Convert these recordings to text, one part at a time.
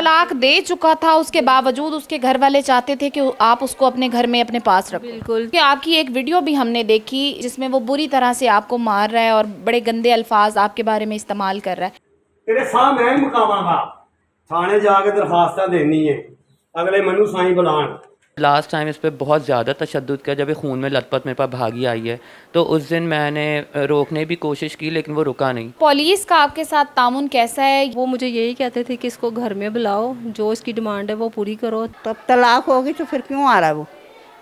तलाक दे चुका था, उसके बावजूद उसके घर वाले चाहते थे कि आप उसको अपने घर में अपने पास रखो। बिल्कुल। कि आपकी एक वीडियो भी हमने देखी जिसमें वो बुरी तरह से आपको मार रहा है और बड़े गंदे अल्फाज आपके बारे में इस्तेमाल कर रहा है। तेरे साह मैं ही मुकावांगा, थाने जाके दरखास्त देनी है, अगले मनु साईं बुलान। लास्ट टाइम इस पे बहुत ज़्यादा तशद्दुद किया जब ये खून में लथपथ मेरे पास भागी आई है, तो उस दिन मैंने रोकने की कोशिश की लेकिन वो रुका नहीं। पुलिस का आपके साथ तामुन कैसा है? वो मुझे यही कहते थे कि इसको घर में बुलाओ, जो इसकी डिमांड है वो पूरी करो। तब तलाक होगी तो फिर क्यों आ रहा है वो?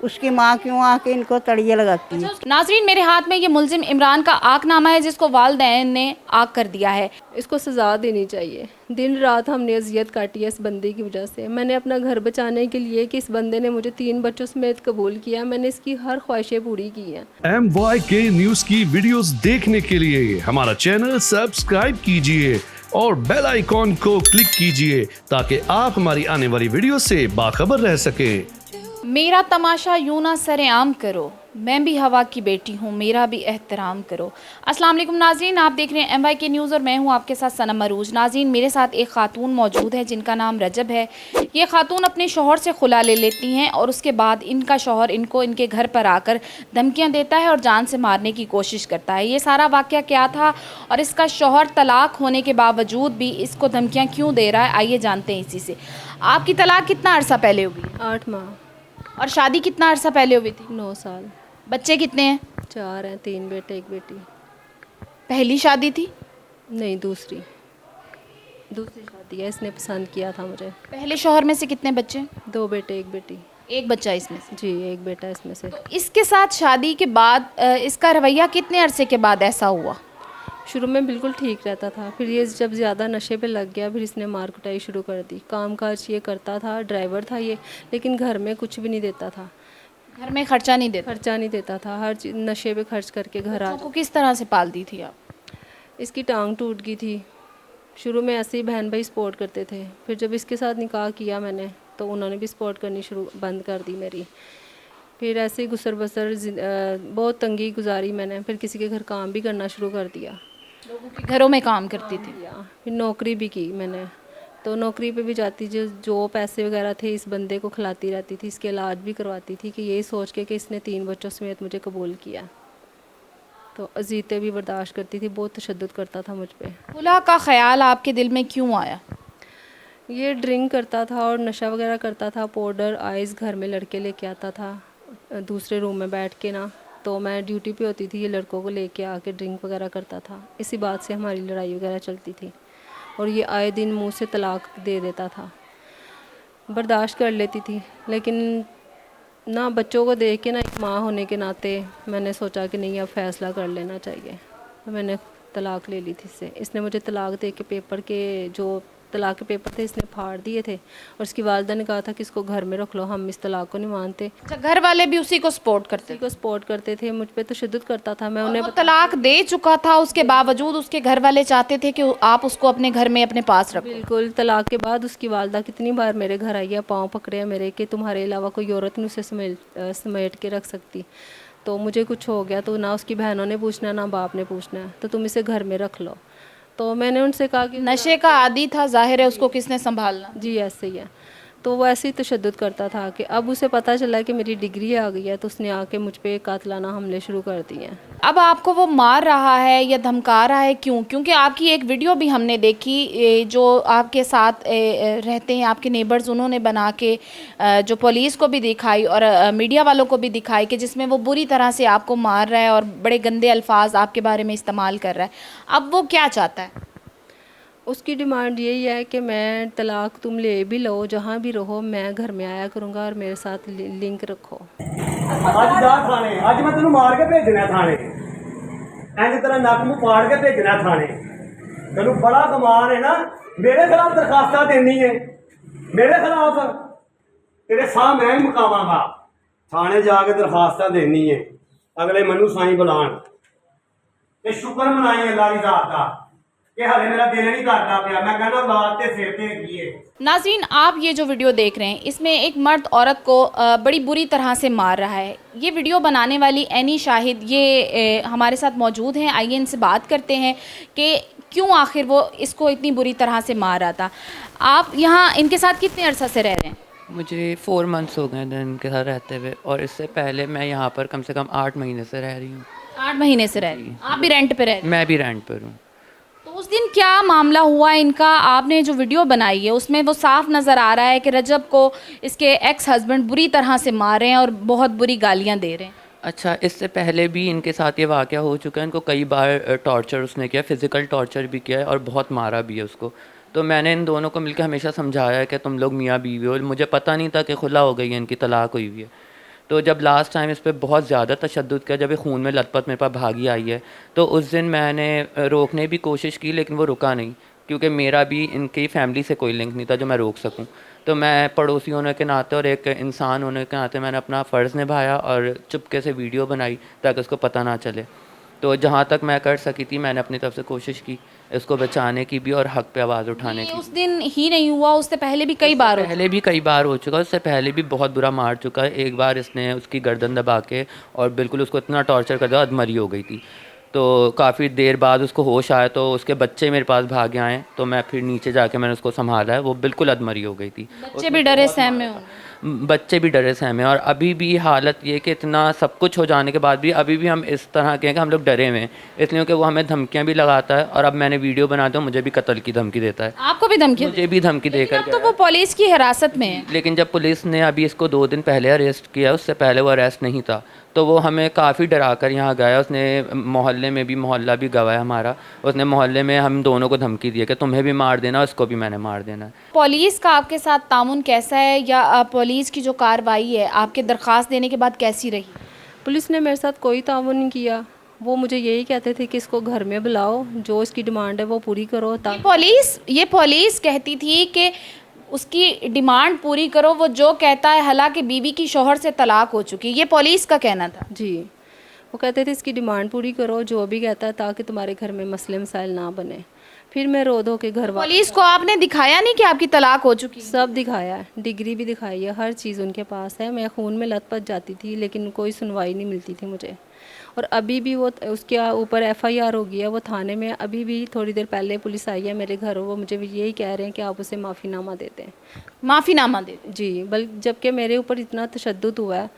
उसकी माँ क्यों आके इनको तड़िए लगाती है? नाजरीन, मेरे हाथ में ये मुलजिम इमरान का आकनामा है जिसको वालिदैन ने आग कर दिया है। इसको सज़ा देनी चाहिए। दिन रात हमने अजियत काटी है इस बंदे की वजह से। मैंने अपना घर बचाने के लिए कि इस बंदे ने मुझे 3 बच्चों समेत कबूल किया, मैंने इसकी हर ख्वाहिशें पूरी की हैं। MYK न्यूज़ की वीडियोस देखने के लिए हमारा चैनल सब्सक्राइब कीजिए और बेल आइकॉन को क्लिक कीजिए ताकि आप हमारी आने वाली वीडियो से बाखबर रह सकें। मेरा तमाशा यूं ना सरेआम करो, मैं भी हवा की बेटी हूँ, मेरा भी एहतराम करो। अस्सलाम वालेकुम नाज़रीन, आप देख रहे हैं MYK न्यूज़ और मैं हूँ आपके साथ सनम अरूज। नाज़रीन, मेरे साथ एक ख़ातून मौजूद है जिनका नाम रजब है। ये ख़ातून अपने शौहर से खुला ले लेती हैं और उसके बाद इनका शौहर इनको इनके घर पर आकर धमकियाँ देता है और जान से मारने की कोशिश करता है। ये सारा वाक़या क्या था और इसका शौहर तलाक होने के बावजूद भी इसको धमकियाँ क्यों दे रहा है, आइए जानते हैं इसी से। आपकी तलाक कितना अरसा पहले हुई? 8 माह। और शादी कितना अरसा पहले हुई थी? 9 साल। बच्चे कितने हैं? 4 हैं, 3 बेटे 1 बेटी। पहली शादी थी? नहीं, दूसरी शादी है, इसने पसंद किया था मुझे। पहले शौहर में से कितने बच्चे? 2 बेटे 1 बेटी। एक बच्चा इसमें से? जी, 1 बेटा इसमें से। इसके साथ शादी के बाद इसका रवैया कितने अरसे के बाद ऐसा हुआ? शुरू में बिल्कुल ठीक रहता था, फिर ये जब ज़्यादा नशे पे लग गया फिर इसने मार कुटाई शुरू कर दी। काम काज ये करता था, ड्राइवर था ये, लेकिन घर में कुछ भी नहीं देता था। घर में खर्चा नहीं देता था, हर चीज़ नशे पे खर्च करके घर आ। को किस तरह से पालती थी आप? इसकी टांग टूट गई थी। शुरू में ऐसे ही बहन भाई सपोर्ट करते थे, फिर जब इसके साथ निकाह किया मैंने तो उन्होंने भी सपोर्ट करनी बंद कर दी मेरी। फिर ऐसे ही गुसर बसर बहुत तंगी गुजारी मैंने, फिर किसी के घर काम भी करना शुरू कर दिया। लोगों के घरों में काम करती थी? फिर नौकरी भी की मैंने, तो नौकरी पे भी जाती, जो पैसे वगैरह थे इस बंदे को खिलाती रहती थी, इसके इलाज भी करवाती थी कि यही सोच के कि इसने 3 बच्चों समेत मुझे कबूल किया। तो अजीतें भी बर्दाश्त करती थी, बहुत तशद्दुद करता था मुझ पे। खुला का ख्याल आपके दिल में क्यों आया? ये ड्रिंक करता था और नशा वगैरह करता था, पाउडर आइस घर में लड़के लेके आता था दूसरे रूम में बैठ के ना, तो मैं ड्यूटी पे होती थी, ये लड़कों को लेके आके ड्रिंक वगैरह करता था। इसी बात से हमारी लड़ाई वगैरह चलती थी और ये आए दिन मुंह से तलाक दे देता था। बर्दाश्त कर लेती थी, लेकिन ना बच्चों को देख के ना एक माँ होने के नाते मैंने सोचा कि नहीं, अब फ़ैसला कर लेना चाहिए, तो मैंने तलाक ले ली थी इससे। इसने मुझे तलाक दे के पेपर के जो तलाक के पेपर थे इसने फाड़ दिए थे और उसकी वालदा ने कहा था कि इसको घर में रख लो, हम इस तलाक को नहीं मानते। अच्छा, घर वाले भी उसी को सपोर्ट करते थे, मुझ पे तशद्दुद करता था। मैं उन्हें तलाक दे चुका था, उसके बावजूद उसके घर वाले चाहते थे कि आप उसको अपने घर में अपने पास रखो। बिल्कुल। तलाक के बाद उसकी वालदा कितनी बार मेरे घर आई है, पाँव पकड़े हैं मेरे कि तुम्हारे अलावा कोई औरत नहीं उसे समेट के रख सकती। तो मुझे कुछ हो गया तो ना उसकी बहनों ने पूछना ना बाप ने पूछना, तो तुम इसे घर में रख लो। तो मैंने उनसे कहा कि नशे का आदी था, जाहिर है उसको किसने संभालना। जी ऐसे ही है। तो वो ऐसे ही तशद्दुद करता था कि अब उसे पता चला कि मेरी डिग्री आ गई है, तो उसने आके मुझ पे कातलाना हमले शुरू कर दिए हैं। अब आपको वो मार रहा है या धमका रहा है, क्यों? क्योंकि आपकी एक वीडियो भी हमने देखी जो आपके साथ रहते हैं आपके नेबर्स, उन्होंने बना के जो पुलिस को भी दिखाई और मीडिया वालों को भी दिखाई कि जिसमें वो बुरी तरह से आपको मार रहा है और बड़े गंदे अल्फाज आपके बारे में इस्तेमाल कर रहा है। अब वो क्या चाहता है? उसकी डिमांड यही है कि मैं तलाक तुम ले भी लो, जहाँ भी रहो, मैं घर में आया करूँगा और मेरे साथ लिंक रखो। अज जा थाने, अज मैं तेन मार के भेजना थाने, इंज तेरा नक मुँह पाड़ के भेजना थाने। तेन बड़ा कमाल है ना, मेरे खिलाफ दरखास्त देनी है, मेरे खिलाफ तेरे साह मैं ही मुकावांगा, थाने जाके दरखास्त देनी है, अगले मनु साईं बुलान। ते शुक्र मनाई अल्लाह की ज़ात दा कि हाले मेरा दिल नहीं करता पिया, मैं कहना औलाद ते सिर ते की है। नाज़रीन, आप ये जो वीडियो देख रहे हैं इसमें एक मर्द औरत को बड़ी बुरी तरह से मार रहा है। ये वीडियो बनाने वाली एनी शाहिद ये हमारे साथ मौजूद हैं। आइए इनसे बात करते हैं कि क्यों आखिर वो इसको इतनी बुरी तरह से मार रहा था। आप यहाँ इनके साथ कितने अरसा से रह रहे हैं? मुझे 4 मंथ्स हो गए हैं इनके साथ रहते हुए, और इससे पहले मैं यहाँ पर कम से कम 8 महीने से रह रही हूँ। 8 महीने से रह रहे हैं। आप भी रेंट पे रह रहे हैं? मैं भी रेंट पर हूँ। तो उस दिन क्या मामला हुआ इनका? आपने जो वीडियो बनाई है उसमें वो साफ नज़र आ रहा है कि रजब को इसके एक्स हस्बैंड बुरी तरह से मार रहे हैं और बहुत बुरी गालियाँ दे रहे हैं। अच्छा, इससे पहले भी इनके साथ ये वाक़या हो चुका है। इनको कई बार टॉर्चर उसने किया, फ़िज़िकल टॉर्चर भी किया है और बहुत मारा भी है उसको। तो मैंने इन दोनों को मिलकर हमेशा समझाया है कि तुम लोग मियाँ बीवी हो। मुझे पता नहीं था कि खुला हो गई है, इनकी तलाक हुई हुई है। तो जब लास्ट टाइम इस पे बहुत ज़्यादा तशद्दुद किया, जब ये खून में लथपथ मेरे पास भागी आई है, तो उस दिन मैंने रोकने की कोशिश की, लेकिन वो रुका नहीं, क्योंकि मेरा भी इनकी फ़ैमिली से कोई लिंक नहीं था जो मैं रोक सकूं। तो मैं पड़ोसी होने के नाते और एक इंसान होने के नाते मैंने अपना फ़र्ज़ निभाया और चुपके से वीडियो बनाई ताकि उसको पता ना चले। तो जहाँ तक मैं कर सकी थी मैंने अपनी तरफ से कोशिश की इसको बचाने की भी और हक़ पे आवाज़ उठाने ये की। उस दिन ही नहीं हुआ, उससे पहले भी कई बार हो पहले भी कई बार हो चुका है, उससे पहले भी बहुत बुरा मार चुका है। एक बार इसने उसकी गर्दन दबा के और बिल्कुल उसको इतना टॉर्चर कर दिया, अधमरी हो गई थी। तो काफ़ी देर बाद उसको होश आया तो उसके बच्चे मेरे पास भागे आए, तो मैं फिर नीचे जाके मैंने उसको संभाला है। वो बिल्कुल अधमरी हो गई थी। बच्चे भी डरे सहमे हो। बच्चे भी डरे सहमे, और अभी भी हालत ये कि इतना सब कुछ हो जाने के बाद भी अभी भी हम इस तरह के हैं कि हम लोग डरे हुए हैं, इसलिए कि वो हमें धमकियां भी लगाता है और अब मैंने वीडियो बनाते हो मुझे भी कत्ल की धमकी देता है। आपको भी धमकी? मुझे भी धमकी देकर अब तो वो पुलिस की हिरासत में है। लेकिन जब पुलिस ने अभी इसको 2 दिन पहले अरेस्ट किया, उससे पहले वो अरेस्ट नहीं था, तो वो हमें काफ़ी डरा कर यहाँ गया। उसने मोहल्ले में भी, मोहल्ला भी गवाह है हमारा, उसने मोहल्ले में हम दोनों को धमकी दी है कि तुम्हें भी मार देना, उसको भी मैंने मार देना है। पुलिस का आपके साथ तामुन कैसा है, या पुलिस की जो कार्रवाई है आपके दरख्वास्त देने के बाद कैसी रही? पुलिस ने मेरे साथ कोई ताउन नहीं किया। वो मुझे यही कहते थे कि इसको घर में बुलाओ, जो इसकी डिमांड है वो पूरी करो। ये पुलिस कहती थी कि उसकी डिमांड पूरी करो, वो जो कहता है, हालांकि बीवी की शौहर से तलाक हो चुकी है, ये पुलिस का कहना था। जी, वो कहते थे इसकी डिमांड पूरी करो, जो भी कहता है, ताकि तुम्हारे घर में मसले मसाइल ना बने। फिर मैं रो धो के घर पुलिस को आपने दिखाया नहीं कि आपकी तलाक हो चुकी? सब दिखाया है, डिग्री भी दिखाई है, हर चीज़ उनके पास है। मैं खून में लथपथ जाती थी लेकिन कोई सुनवाई नहीं मिलती थी मुझे। और अभी भी वो उसके ऊपर FIR हो गया, वो थाने में। अभी भी थोड़ी देर पहले पुलिस आई है मेरे घर, वो मुझे यही कह रहे हैं कि आप उसे माफ़ीनामा दे दें। माफ़ीनामा दे दें? जी, बल्कि जबकि मेरे ऊपर इतना तशद्दुद हुआ है,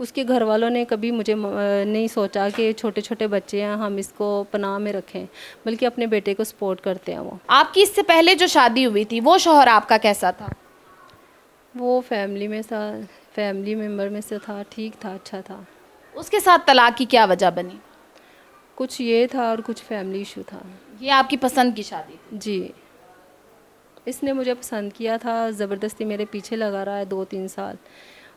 उसके घर वालों ने कभी मुझे नहीं सोचा कि छोटे छोटे बच्चे हैं हम इसको पनाह में रखें, बल्कि अपने बेटे को सपोर्ट करते हैं। वो आपकी इससे पहले जो शादी हुई थी वो शौहर आपका कैसा था? वो फैमिली में था, फैमिली मेम्बर में से था, ठीक था, अच्छा था। उसके साथ तलाक की क्या वजह बनी? कुछ ये था और कुछ फैमिली इशू था। ये आपकी पसंद की शादी थी? जी, इसने मुझे पसंद किया था, ज़बरदस्ती मेरे पीछे लगा रहा है 2-3 साल,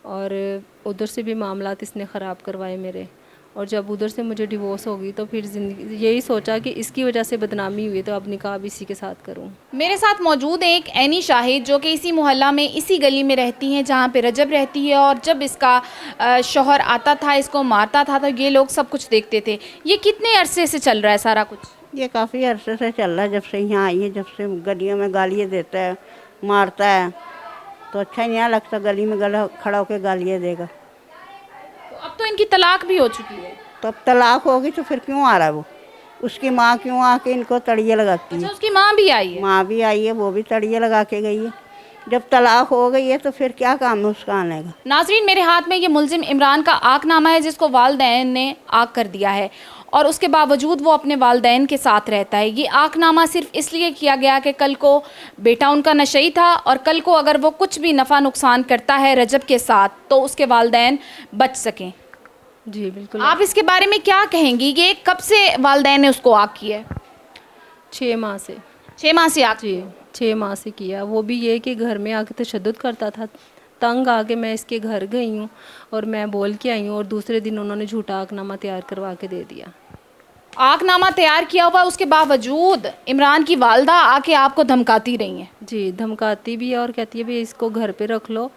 और उधर से भी मामलात इसने ख़राब करवाए मेरे। और जब उधर से मुझे डिवोर्स हो गई तो फिर ज़िंदगी यही सोचा कि इसकी वजह से बदनामी हुई तो अब निकाह भी इसी के साथ करूं। मेरे साथ मौजूद है एक ऐनी शाहिद जो कि इसी मोहल्ला में, इसी गली में रहती हैं जहाँ पे रजब रहती है, और जब इसका शौहर आता था, इसको मारता था, तो ये लोग सब कुछ देखते थे। ये कितने अरसे से चल रहा है सारा कुछ? ये काफ़ी अरसे से चल रहा है, जब से यहाँ आई है, जब से गलियों में गालियाँ देता है, मारता है, तो अच्छा नहीं यहाँ लगता गली में गला खड़ा होकर गालियाँ देगा। तो अब तो इनकी तलाक भी हो चुकी है। तो अब तलाक होगी तो फिर क्यों आ रहा है वो? उसकी माँ क्यों आके इनको तड़िए लगाती है? अच्छा, उसकी माँ भी आई है? माँ भी आई है, वो भी तड़िए लगा के गई है। जब तलाक हो गई है तो फिर क्या काम है उसका आने का? नाज़रीन, मेरे हाथ में ये मुल्जिम इमरान का आकनामा है जिसको वालदैन ने आक कर दिया है, और उसके बावजूद वो अपने वालदैन के साथ रहता है। ये आकनामा सिर्फ इसलिए किया गया कि कल को बेटा उनका नशई था, और कल को अगर वो कुछ भी नफ़ा नुकसान करता है रजब के साथ तो उसके वालदैन बच सकें। जी बिल्कुल। आप इसके बारे में क्या कहेंगी? ये कब से वालदैन ने उसको आक किया है? 6 माह से। 6 माह से आक? जी, 6 माह से किया। वो भी ये कि घर में आके तशद्दुद करता था। तंग आके मैं इसके घर गई हूँ और मैं बोल के आई हूँ, और दूसरे दिन उन्होंने झूठा आकनामा तैयार करवा के दे दिया। आकनामा तैयार किया हुआ, उसके बावजूद इमरान की वालदा आके आपको धमकाती रही हैं? जी, धमकाती भी है और कहती है भी इसको घर पे रख लो,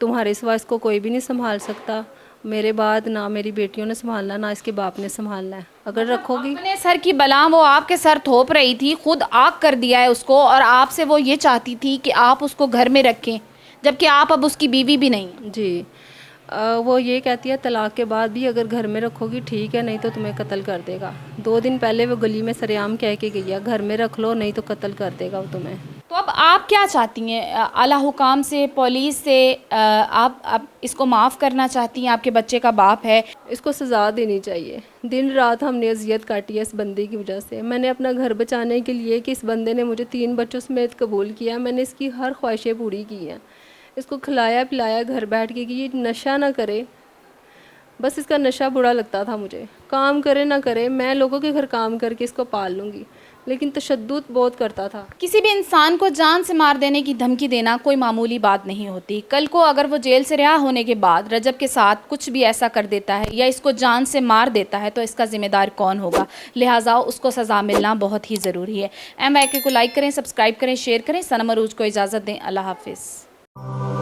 तुम्हारे सिवा इसको कोई भी नहीं संभाल सकता। मेरे बाद ना मेरी बेटियों ने संभालना, ना इसके बाप ने संभालना है। अगर रखोगी। अपने सर की बला वो आपके सर थोप रही थी, खुद आग कर दिया है उसको, और आपसे वो ये चाहती थी कि आप उसको घर में रखें, जबकि आप अब उसकी बीवी भी नहीं। जी, वो ये कहती है तलाक के बाद भी अगर घर में रखोगी ठीक है, नहीं तो तुम्हें कत्ल कर देगा। 2 दिन पहले वो गली में सरेआम कह के गई है, घर में रख लो नहीं तो कत्ल कर देगा वो तुम्हें। तो अब आप क्या चाहती हैं आला हुकाम से, पुलिस से? आप इसको माफ़ करना चाहती हैं? आपके बच्चे का बाप है। इसको सज़ा देनी चाहिए। दिन रात हमने अजियत काटी है इस बंदे की वजह से। मैंने अपना घर बचाने के लिए कि इस बंदे ने मुझे 3 बच्चों समेत कबूल किया, मैंने इसकी हर ख्वाहिशें पूरी की हैं। इसको खिलाया पिलाया घर बैठ के कि ये नशा ना करे, बस इसका नशा बुरा लगता था मुझे। काम करे ना करे, मैं लोगों के घर काम करके इसको पाल लूँगी, लेकिन तशद्दुद बहुत करता था। किसी भी इंसान को जान से मार देने की धमकी देना कोई मामूली बात नहीं होती। कल को अगर वो जेल से रिहा होने के बाद रजब के साथ कुछ भी ऐसा कर देता है या इसको जान से मार देता है तो इसका जिम्मेदार कौन होगा? लिहाजा उसको सज़ा मिलना बहुत ही ज़रूरी है। MYK को लाइक करें, सब्सक्राइब करें, शेयर करें। सनम अरूज को इजाज़त दें। अल्लाह हाफिज़।